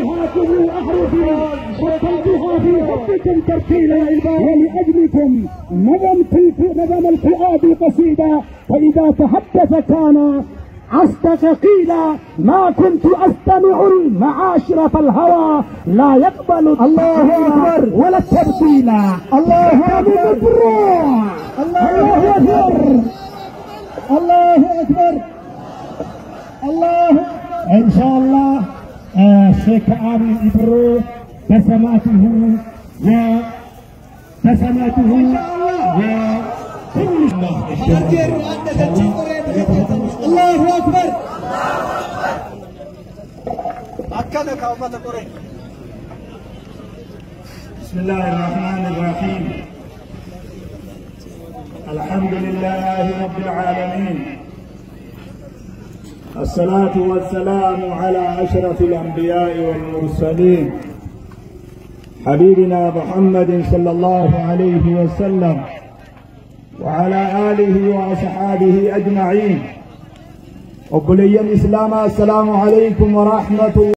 هاكم أحرفي وقلبها في حبكم ترتيلا ولأجلكم نظم الفؤاد قصيدا فإذا تحدث كان أصدق قيلا ما كنت أستمع المعاشرة الهوى لا يقبل الله أكبر ولا التبديل. الله أكبر الله أكبر الله أكبر الله. إن شاء الله الشيخ آمين إبرو بسماته الله أكبر. بسم الله الرحمن الرحيم. الحمد لله رب العالمين، الصلاة والسلام على أشرف الأنبياء والمرسلين حبيبنا محمد صلى الله عليه وسلم وعلى آله وأصحابه أجمعين. وبلي الإسلام السلام عليكم ورحمة الله.